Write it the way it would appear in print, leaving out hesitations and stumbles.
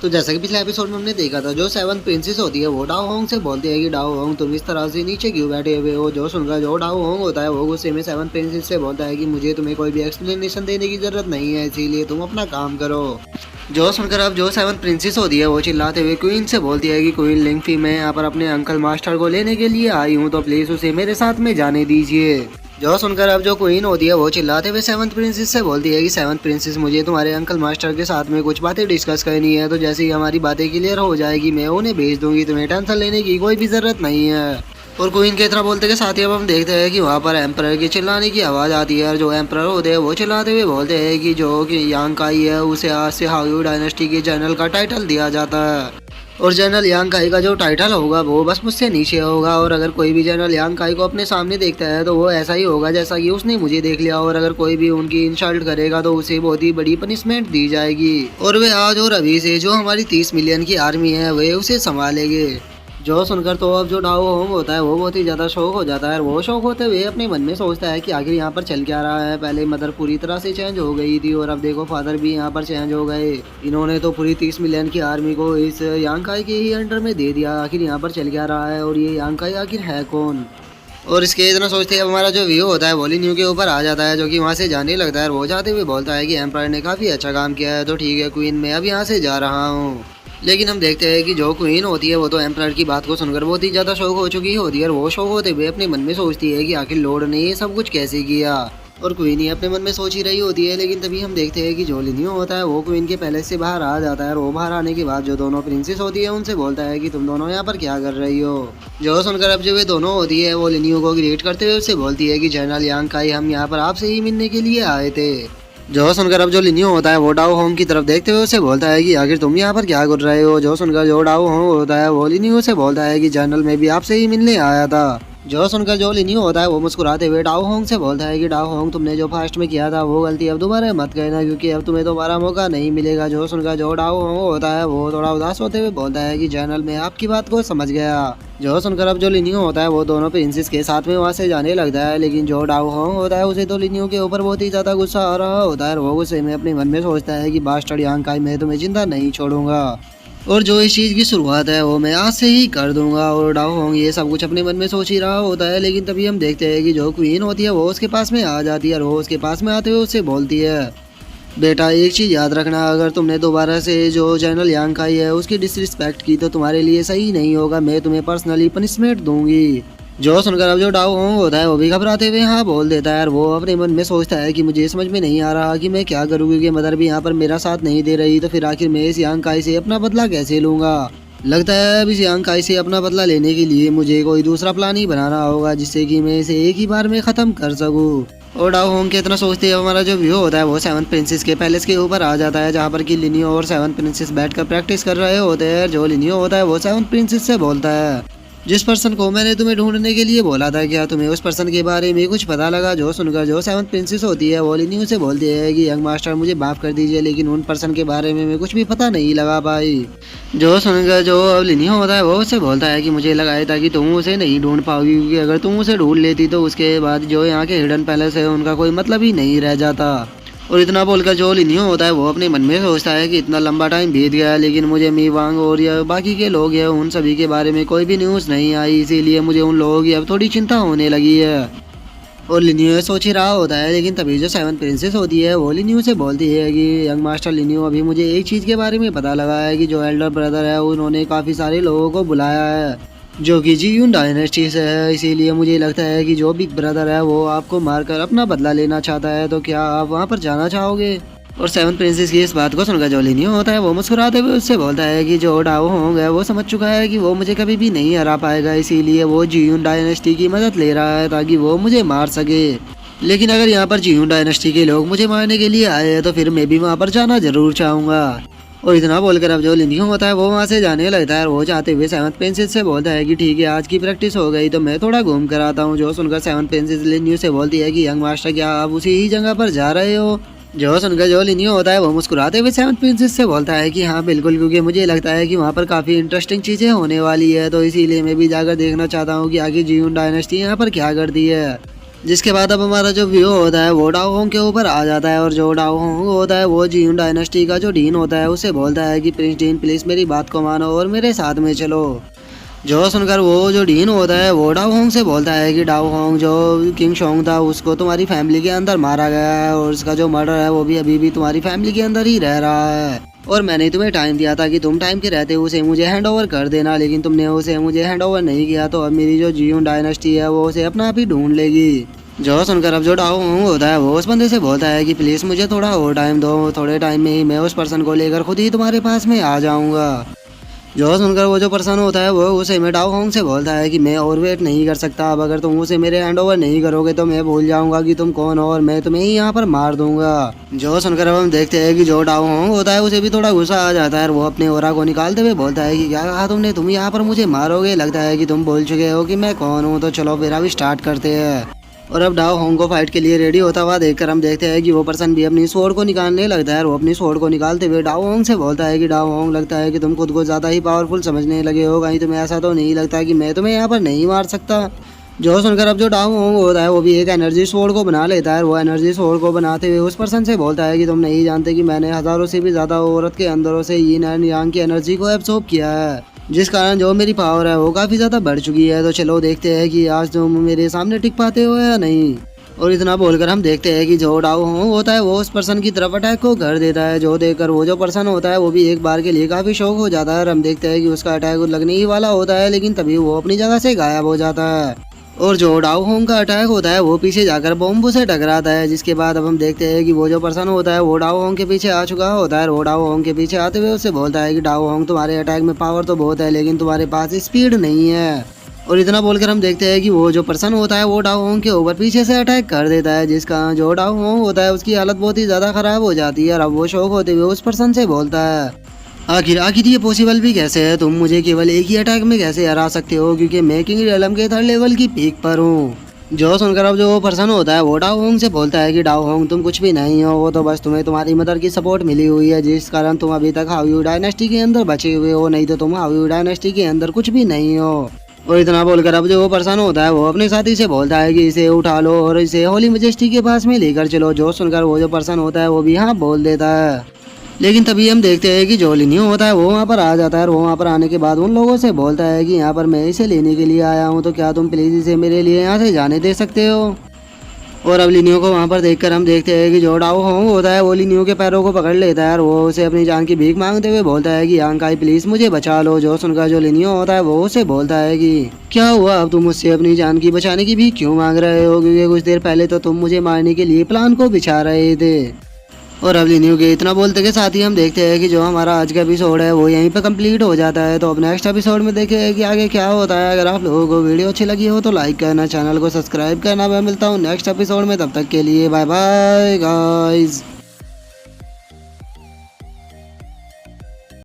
तो जैसा कि पिछले एपिसोड में हमने देखा था, जो सेवन प्रिंसेस होती है वो डाओ होंग से बोलती है कि डाओ होंग तुम इस तरह से नीचे क्यों बैठे हुए हो। जो सुनकर जो डाओ होंग होता है वो गुस्से में सेवन प्रिंसेस से बोलता है कि मुझे तुम्हें कोई भी एक्सप्लेनेशन देने की जरूरत नहीं है, इसीलिए तुम अपना काम करो। जो सुनकर अब जो सेवन प्रिंसेस होती है वो चिल्लाते हुए क्वीन से बोलती है कि क्वीन लिंगफी, मैं यहाँ पर अपने अंकल मास्टर को लेने के लिए आई हूँ, तो प्लीज उसे मेरे साथ में जाने दीजिए। जो सुनकर अब जो क्वीन होती है वो चिल्लाते हुए सेवंथ प्रिंसेस से बोलती है कि सेवंथ प्रिंसेस, मुझे तुम्हारे अंकल मास्टर के साथ में कुछ बातें डिस्कस करनी है, तो जैसे ही हमारी बातें क्लियर हो जाएगी मैं उन्हें भेज दूंगी, तुम्हें टेंशन लेने की कोई भी जरूरत नहीं है। और क्वीन के इतना बोलते के साथ ही अब हम देखते हैं कि वहाँ पर एम्पर के चिल्लाने की आवाज़ आती है, और जो एम्पर होते हैं वो चिल्लाते हुए बोलते हैं कि जो कि यांग काई है उसे आज से हाउ डायनेस्टी के जनरल का टाइटल दिया जाता है, और जनरल यांग काई का जो टाइटल होगा वो बस मुझसे नीचे होगा, और अगर कोई भी जनरल यांग काई को अपने सामने देखता है तो वो ऐसा ही होगा जैसा कि उसने मुझे देख लिया, और अगर कोई भी उनकी इंसल्ट करेगा तो उसे बहुत ही बड़ी पनिशमेंट दी जाएगी, और वे आज और अभी से जो हमारी 30 मिलियन की आर्मी है वे उसे संभालेंगे। जो सुनकर तो अब जो डाओ होंग होता है वो बहुत ही ज़्यादा शौक हो जाता है, और वो शौक होते हुए अपने मन में सोचता है कि आखिर यहाँ पर चल क्या रहा है। पहले मदर पूरी तरह से चेंज हो गई थी और अब देखो फादर भी यहाँ पर चेंज हो गए। इन्होंने तो पूरी 30 मिलियन की आर्मी को इस यांग काई के ही अंडर में दे दिया। आखिर यहाँ पर चल क्या रहा है और ये यांग काई आखिर है कौन। और इसके इतना सोचते ही अब हमारा जो व्यू होता है वो न्यू के ऊपर आ जाता है, जो कि वहाँ से जाने लगता है, और वो जाते हुए बोलता है कि एम्पायर ने काफ़ी अच्छा काम किया है, तो ठीक है क्वीन, मैं अब यहाँ से जा रहा हूँ। लेकिन हम देखते हैं कि जो क्वीन होती है वो तो एम्पायर की बात को सुनकर बहुत ही ज़्यादा शौक हो चुकी होती है, और वो शौक होते हुए अपने मन में सोचती है कि आखिर लॉर्ड ने ये सब कुछ कैसे किया। और क्वीन ही अपने मन में सोच ही रही होती है, लेकिन तभी हम देखते हैं कि जो लिनियो होता है वो क्वीन के पैलेस से बाहर आ जाता है, और वो बाहर आने के बाद जो दोनों प्रिंसेस होती है उनसे बोलता है कि तुम दोनों यहाँ पर क्या कर रही हो। जो सुनकर अब जो वे दोनों होती है वो लिनियो को ग्रीट करते हुए उससे बोलती है कि जनरल यांग काई, हम यहाँ पर आपसे ही मिलने के लिए आए थे। जो सुनकर अब जो लिनियो होता है वो डाओ होंग की तरफ देखते हुए उससे बोलता है कि आखिर तुम यहाँ पर क्या कर रहे हो। जो सुनकर जो डाओ होंग होता है वो लिनियो से बोलता है कि जनरल मैं भी आपसे ही मिलने आया था। जो सुनकर जो लिनियो होता है वो मुस्कुराते हुए डाओ होंग से बोलता है कि डाओ होंग, तुमने जो फास्ट में किया था वो गलती अब दोबारा मत करना, क्योंकि अब तुम्हें दोबारा मौका नहीं मिलेगा। जो सुनकर जो डाओ होंग होता है वो थोड़ा उदास होते हुए बोलता है कि जनरल मैं आपकी बात को समझ गया। जो सुनकर अब जो लिनियो होता है वो दोनों प्रिंसेस के साथ में वहाँ से जाने लगता है, लेकिन जो डाओ होंग होता है उसे तो लिनियो के ऊपर बहुत ही ज़्यादा गुस्सा आ रहा होता है, और वो गुस्से में अपने मन में सोचता है कि बास्टर्ड यांग काई, मैं तुम्हें जिंदा नहीं छोड़ूंगा, और जो इस चीज़ की शुरुआत है वो मैं आज से ही कर दूंगा। और डाओ होंग ये सब कुछ अपने मन में सोच ही रहा होता है, लेकिन तभी हम देखते हैं कि जो क्वीन होती है वो उसके पास में आ जाती है, और वो उसके पास में आते हुए उससे बोलती है, बेटा एक चीज़ याद रखना, अगर तुमने दोबारा से जो जनरल यांग काई है उसकी डिसरिस्पेक्ट की तो तुम्हारे लिए सही नहीं होगा, मैं तुम्हें पर्सनली पनिशमेंट दूंगी। जो सुनकर अब जो डाओ होंग होता है वो भी घबराते हुए हाँ बोल देता है, और वो अपने मन में सोचता है कि मुझे समझ में नहीं आ रहा कि मैं क्या करूँ, क्योंकि मदर भी यहाँ पर मेरा साथ नहीं दे रही, तो फिर आखिर मैं इस यांग काई से अपना बदला कैसे लूँगा। लगता है अब इस यांग काई से अपना बदला लेने के लिए मुझे कोई दूसरा प्लान ही बनाना होगा, जिससे कि मैं इसे एक ही बार में ख़त्म कर सकूँ। और डाओ होंग के इतना सोचते ही हमारा जो व्यू होता है वो सेवन प्रिंसेस के पैलेस के ऊपर आ जाता है, जहाँ पर कि लिनियो और सेवन प्रिंसेस बैठकर प्रैक्टिस कर रहे होते हैं। जो लिनियो होता है वो सेवन प्रिंसेस से बोलता है, जिस पर्सन को मैंने तुम्हें ढूंढने के लिए बोला था क्या तुम्हें उस पर्सन के बारे में कुछ पता लगा। जो सुनकर जो सेवन प्रिंसेस होती है वो लिनियो से बोलती है कि यंग मास्टर मुझे माफ़ कर दीजिए, लेकिन उन पर्सन के बारे में मैं कुछ भी पता नहीं लगा पाई। जो सुनकर जो अब लिनियो होता है वो उससे बोलता है कि मुझे लगाया था कि तुम उसे नहीं ढूंढ पाओगी, क्योंकि अगर तुम उसे ढूंढ लेती तो उसके बाद जो यहाँ के हिडन पैलेस है उनका कोई मतलब ही नहीं रह जाता। और इतना बोलकर जो लिनियो होता है वो अपने मन में सोचता है कि इतना लंबा टाइम बीत गया, लेकिन मुझे मी वांग और या बाकी के लोग हैं उन सभी के बारे में कोई भी न्यूज़ नहीं आई, इसीलिए मुझे उन लोगों की अब थोड़ी चिंता होने लगी है। और लिनियो सोच ही रहा होता है, लेकिन तभी जो सेवन प्रिंसेस होती है वो लिनियो से बोलती है कि यंग मास्टर लिनियो, अभी मुझे एक चीज़ के बारे में पता लगा है कि जो एल्डर ब्रदर है उन्होंने काफ़ी सारे लोगों को बुलाया है जो कि जीयून डायनेस्टी से है, इसीलिए मुझे लगता है कि जो बिग ब्रदर है वो आपको मारकर अपना बदला लेना चाहता है, तो क्या आप वहाँ पर जाना चाहोगे। और सेवन प्रिंसेस की इस बात को सुनकर जो लिनियो होता है वो मुस्कुराते हुए उससे बोलता है कि जो डाओ होंग है वो समझ चुका है कि वो मुझे कभी भी नहीं हरा पाएगा, इसीलिए वो जीयून डायनेस्टी की मदद ले रहा है ताकि वो मुझे मार सके। लेकिन अगर यहाँ पर जीयून डायनेस्टी के लोग मुझे मारने के लिए आए हैं तो फिर मैं भी वहाँ पर जाना जरूर चाहूँगा। और इतना बोलकर अब जो लिनियो होता है वो वहाँ से जाने लगता है, और वो जाते हुए सेवंथ प्रिंसेस से बोलता है कि ठीक है आज की प्रैक्टिस हो गई तो मैं थोड़ा घूम कर आता हूँ। जो सुनकर सेवंथ प्रिंसेस लिनियो से बोलती है कि यंग मास्टर क्या आप उसी ही जगह पर जा रहे हो। जो सुनकर जो लिनियो होता है वो मुस्कुराते हुए सेवंथ प्रिंसेस से बोलता है कि हाँ बिल्कुल, क्योंकि मुझे लगता है कि वहाँ पर काफ़ी इंटरेस्टिंग चीज़ें होने वाली है, तो इसीलिए मैं भी जाकर देखना चाहता हूँ कि आगे जीयून डायनेस्टी यहाँ पर क्या करती है। जिसके बाद अब हमारा जो व्यू होता है वो डाओ होंग के ऊपर आ जाता है और जो डाओ होंग होता है वो जीन डायनेस्टी का जो डीन होता है उसे बोलता है कि प्रिंस डीन प्लीज मेरी बात को मानो और मेरे साथ में चलो। जो सुनकर वो जो डीन होता है वो डाओ होंग से बोलता है कि डाओ होंग जो किंग शोंग था उसको तुम्हारी फैमिली के अंदर मारा गया है और उसका जो मर्डर है वो भी अभी भी तुम्हारी फैमिली के अंदर ही रह रहा है और मैंने तुम्हें टाइम दिया था कि तुम टाइम के रहते उसे मुझे हैंड ओवर कर देना, लेकिन तुमने उसे मुझे हैंड ओवर नहीं किया तो अब मेरी जो जियोन डायनेस्टी है वो उसे अपना आप ही ढूंढ लेगी। जो सुनकर अब जो डाओ होंग होता है वो उस बंदे से बोलता है कि प्लीज़ मुझे थोड़ा और टाइम दो, थोड़े टाइम में ही मैं उस पर्सन को लेकर खुद ही तुम्हारे पास में आ जाऊंगा। जो सुनकर वो जो पर्सन होता है वो उसे मैं डाओ होंग से बोलता है कि मैं और वेट नहीं कर सकता, अब अगर तुम उसे मेरे हैंड ओवर नहीं करोगे तो मैं भूल जाऊंगा कि तुम कौन हो और मैं तुम्हें ही यहाँ पर मार दूंगा। जो सुनकर अब हम देखते हैं कि जो डाओ होंग होता है उसे भी थोड़ा गुस्सा आ जाता है और वो अपने ओरा को निकालते हुए बोलता है कि क्या कहा तुमने, तुम यहाँ पर मुझे मारोगे, लगता है कि तुम भूल चुके हो कि मैं कौन हूँ, तो चलो फिर अभी स्टार्ट करते हैं। और अब डाओ होंग को फाइट के लिए रेडी होता हुआ देखकर हम देखते हैं कि वो पर्सन भी अपनी स्वॉर्ड को निकालने लगता है और वो अपनी स्वॉर्ड को निकालते हुए डाओ होंग से बोलता है कि डाओ होंग लगता है कि तुम खुद को ज़्यादा ही पावरफुल समझने लगे हो, कहीं तुम्हें ऐसा तो नहीं लगता कि मैं तुम्हें यहाँ पर नहीं मार सकता। जो सुनकर अब जो डाओ होंग होता है वो भी एक एनर्जी स्वॉर्ड को बना लेता है, वो एनर्जी स्वॉर्ड को बनाते हुए उस पर्सन से बोलता है कि तुम नहीं जानते कि मैंने हज़ारों से भी ज़्यादा औरत के अंदरों से यीन एंड यांग की एनर्जी को एब्सॉर्ब किया है, जिस कारण जो मेरी पावर है वो काफ़ी ज़्यादा बढ़ चुकी है, तो चलो देखते हैं कि आज तुम मेरे सामने टिक पाते हो या नहीं। और इतना बोलकर हम देखते हैं कि जो डाओ होंग होता है वो उस पर्सन की तरफ अटैक को कर देता है, जो देखकर वो जो पर्सन होता है वो भी एक बार के लिए काफ़ी शौक हो जाता है और हम देखते हैं कि उसका अटैक लगने ही वाला होता है, लेकिन तभी वो अपनी जगह से गायब हो जाता है और जो डाओ होंग का अटैक होता है वो पीछे जाकर बॉम्ब से टकराता है। जिसके बाद अब हम देखते हैं कि वो जो पर्सन होता है वो डाओ होंग के पीछे आ चुका होता है, वो डाओ होंग के पीछे आते हुए उससे बोलता है कि डाओ होंग तुम्हारे अटैक में पावर तो बहुत है लेकिन तुम्हारे पास स्पीड नहीं है। और इतना बोलकर हम देखते हैं कि वो जो पर्सन होता है वो डाओ होंग के ऊपर पीछे से अटैक कर देता है, जिसका जो डाओ होंग होता है उसकी हालत बहुत ही ज़्यादा ख़राब हो जाती है और अब वो शौक होते हुए उस पर्सन से बोलता है आखिर आखिर ये पॉसिबल भी कैसे है, तुम मुझे केवल एक ही अटैक में कैसे हरा सकते हो, क्योंकि मैं किंग रियलम के 3rd लेवल की पीक पर हूँ। जो सुनकर अब जो पर्सन होता है वो डाओ होंग से बोलता है कि डाओ होंग तुम कुछ भी नहीं हो, वो तो बस तुम्हें तुम्हारी मदर की सपोर्ट मिली हुई है जिस कारण तुम अभी तक हाओयू डायनेस्टी के अंदर बचे हुए हो, नहीं तो तुम हाओयू डायनेस्टी के अंदर कुछ भी नहीं हो। और इतना बोलकर अब जो वो पर्सन होता है वो अपने साथी से बोलता है कि इसे उठा लो और इसे होली मजेस्टी के पास में लेकर चलो। जो सुनकर वो जो पर्सन होता है वो भी हाँ बोल देता है, लेकिन तभी हम देखते हैं कि जो लिनियो होता है वो वहाँ पर आ जाता है और वो वहाँ पर आने के बाद उन लोगों से बोलता है कि यहाँ पर मैं इसे लेने के लिए आया हूँ, तो क्या तुम प्लीज़ इसे मेरे लिए यहाँ से जाने दे सकते हो। और अब लिनियो को वहाँ पर देखकर हम देखते हैं कि जो डाओ होंग होता है वो लिनियो के पैरों को पकड़ लेता है और वो उसे अपनी जान की भीख मांगते हुए बोलता है कि यांकाई प्लीज़ मुझे बचा लो। जो सुनकर जो लिनियो होता है वो उसे बोलता है कि क्या हुआ, अब तुम मुझसे अपनी जान की बचाने की भीख क्यों मांग रहे हो, क्योंकि कुछ देर पहले तो तुम मुझे मारने के लिए प्लान को बिछा रहे थे। और अब लिनियो के इतना बोलते के साथ ही हम देखते हैं कि जो हमारा आज का एपिसोड है वो यहीं पे कंप्लीट हो जाता है। तो अब नेक्स्ट एपिसोड में देखें कि आगे क्या होता है। अगर आप लोगों को वीडियो अच्छी लगी हो तो लाइक करना, चैनल को सब्सक्राइब करना। मैं मिलता हूँ नेक्स्ट एपिसोड में, तब तक के लिए बाय बाय गाइज।